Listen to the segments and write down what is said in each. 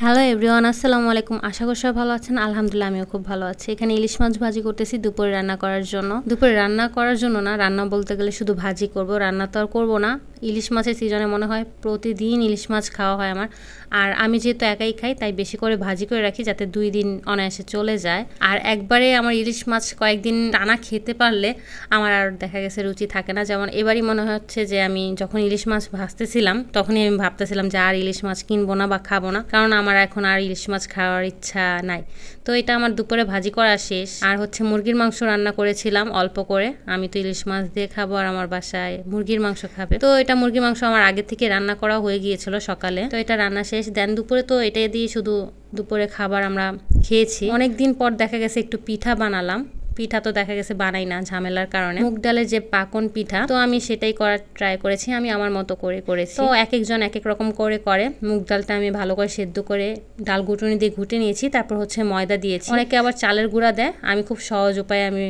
Hello everyone, আসসালামু আলাইকুম। আশা করি সবাই ভালো আছেন। আলহামদুলিল্লাহ আমিও খুব ভালো আছি। এখানে ইলিশ মাছ ভাজি করতেছি দুপুরে রান্না করার জন্য। দুপুরে রান্না করার জন্য না, রান্না বলতে গেলে শুধু ভাজি করব, রান্না তো আর করবো না। ইলিশ মাছের সিজনে মনে হয় প্রতিদিন ইলিশ মাছ খাওয়া হয় আমার। আর আমি যেহেতু একাই খাই তাই বেশি করে ভাজি করে রাখি যাতে 2 দিন অনায়াসে চলে যায়। আর একবারে আমার ইলিশ মাছ কয়েকদিন টানা খেতে পারলে আমার আর দেখা গেছে রুচি থাকে না। যেমন এবারই মনে হচ্ছে যে আমি যখন ইলিশ মাছ ভাজতেছিলাম তখনই আমি ভাবতেছিলাম যে আর ইলিশ মাছ কিনবো না বা খাবো না, কারণ আমার এখন আর ইলিশ মাছ খাওয়ার ইচ্ছা নাই। তো এটা আমার দুপুরে ভাজি করা শেষ। আর হচ্ছে মুরগির মাংস রান্না করেছিলাম অল্প করে। আমি তো ইলিশ মাছ দিয়ে খাবো আর আমার বাসায় মুরগির মাংস খাবে, তো এটা মুরগির মাংস আমার আগে থেকে রান্না করা হয়ে গিয়েছিল সকালে। তো এটা রান্না শেষ, দেন দুপুরে তো এটা দিয়ে শুধু দুপুরে খাবার আমরা খেয়েছি। অনেকদিন পর দেখা গেছে একটু পিঠা বানালাম। পিঠা তো দেখা গেছে বানাই না ঝামেলার কারণে। মুগ ডালের যে পাকন পিঠা, তো আমি সেটাই করার ট্রাই করেছি। আমি আমার মতো করে করেছি। তো এক একজন এক এক রকম করে মুগ ডালটা আমি ভালো করে সেদ্ধ করে ডাল ঘুটুনি দিয়ে ঘুটে নিয়েছি। তারপর হচ্ছে ময়দা দিয়েছি। অনেকে আবার চালের গুঁড়া দেয়, আমি খুব সহজ উপায়ে আমি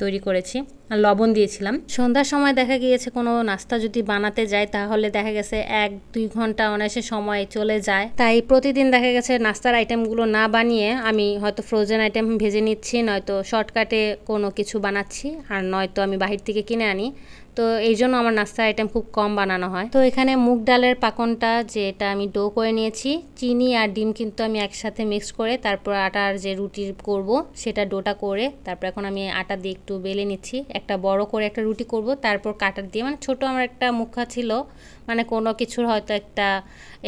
তৈরি করেছি। আর লবণ দিয়েছিলাম। সন্ধ্যার সময় দেখা গিয়েছে কোনো নাস্তা যদি বানাতে যাই তাহলে দেখা গেছে 1-2 ঘন্টা অনায়াসে সময় চলে যায়। তাই প্রতিদিন দেখা গেছে নাস্তার আইটেমগুলো না বানিয়ে আমি হয়তো ফ্রোজেন আইটেম ভেজে নিচ্ছি, নয়তো শর্টকাটে কোনো কিছু বানাচ্ছি, আর নয়তো আমি বাহির থেকে কিনে আনি। তো এই জন্য আমার নাস্তার আইটেম খুব কম বানানো হয়। তো এখানে মুগ ডালের পাকনটা যেটা আমি ডো করে নিয়েছি, চিনি আর ডিম কিন্তু আমি একসাথে মিক্স করে তারপর আটার যে রুটি করব সেটা ডোটা করে তারপর এখন আমি আটা দিয়ে একটু বেলে নিচ্ছি। একটা বড় করে একটা রুটি করব, তারপর কাটার দিয়ে ছোট আমার একটা মুখা ছিল, কোনো কিছুর হয়তো একটা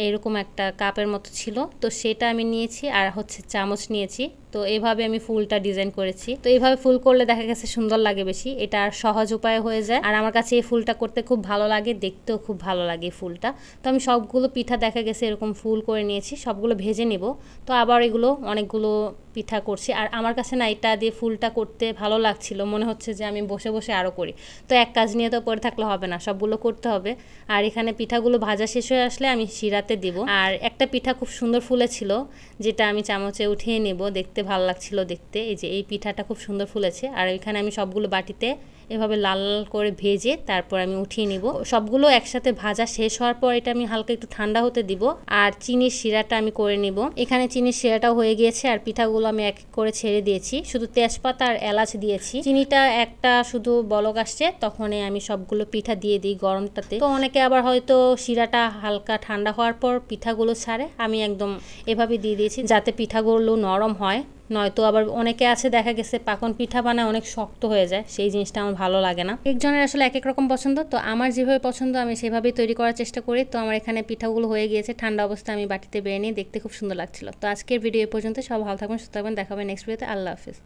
এরকম একটা কাপের মতো ছিল, তো সেটা আমি নিয়েছি আর হচ্ছে চামচ নিয়েছি। তো এইভাবে আমি ফুলটা ডিজাইন করেছি। তো এইভাবে ফুল করলে দেখা গেছে সুন্দর লাগে বেশি, এটা আর সহজ উপায় হয়ে যায়। আর আমার কাছে এই ফুলটা করতে খুব ভালো লাগে, দেখতেও খুব ভালো লাগে ফুলটা। তো আমি সবগুলো পিঠা দেখা গেছে এরকম ফুল করে নিয়েছি, সবগুলো ভেজে নেব। তো আবার এগুলো অনেকগুলো পিঠা করছি। আর আমার কাছে না এটা দিয়ে ফুলটা করতে ভালো লাগছিল, মনে হচ্ছে যে আমি বসে বসে আরও করি। তো এক কাজ নিয়ে তো পড়ে থাকলে হবে না, সবগুলো করতে হবে। আর এখানে পিঠাগুলো ভাজা শেষ হয়ে আসলে আমি শিরাতে দিব। আর একটা পিঠা খুব সুন্দর ফুলেছিল, যেটা আমি চামচে উঠিয়ে নেব, দেখতে ভালো লাগছিল দেখতে। এই যে এই পিঠাটা খুব সুন্দর ফুলেছে। আর এখানে আমি সবগুলো বাটিতে এভাবে লাল করে ভেজে তারপর আমি উঠিয়ে নিব। সবগুলো একসাথে ভাজা শেষ হওয়ার পর এটা আমি হালকা একটু ঠান্ডা হতে দিব। আর চিনির শিরাটা আমি করে নিব। এখানে চিনির শিরাটাও হয়ে গিয়েছে আর পিঠাগুলো আমি এক করে ছেড়ে দিয়েছি, শুধু তেজপাতা আর এলাচ দিয়েছি। চিনিটা একটা শুধু বলক আসছে তখনই আমি সবগুলো পিঠা দিয়ে দিই গরমটাতে। তো অনেকে আবার হয়তো শিরাটা হালকা ঠান্ডা হওয়ার পর পিঠাগুলো ছাড়ে, আমি একদম এভাবে দিয়ে দিয়েছি যাতে পিঠাগুলো নরম হয়। নয়তো আবার অনেকে আছে দেখা গেছে পাকন পিঠা বানায় অনেক শক্ত হয়ে যায়, সেই জিনিসটা আমার ভালো লাগে না। একজনের আসলে এক এক রকম পছন্দ, তো আমার যেভাবে পছন্দ আমি সেভাবেই তৈরি করার চেষ্টা করি। তো আমার এখানে পিঠাগুলো হয়ে গিয়েছে, ঠান্ডা অবস্থা আমি বাটিতে বেড়ে নিয়ে দেখতে খুব সুন্দর লাগছিল। তো আজকের ভিডিও এ পর্যন্ত। সব ভালো থাকবেন, সুস্থ থাকবেন, দেখা হবে নেক্সট ভিডিওতে। আল্লাহ হাফিজ।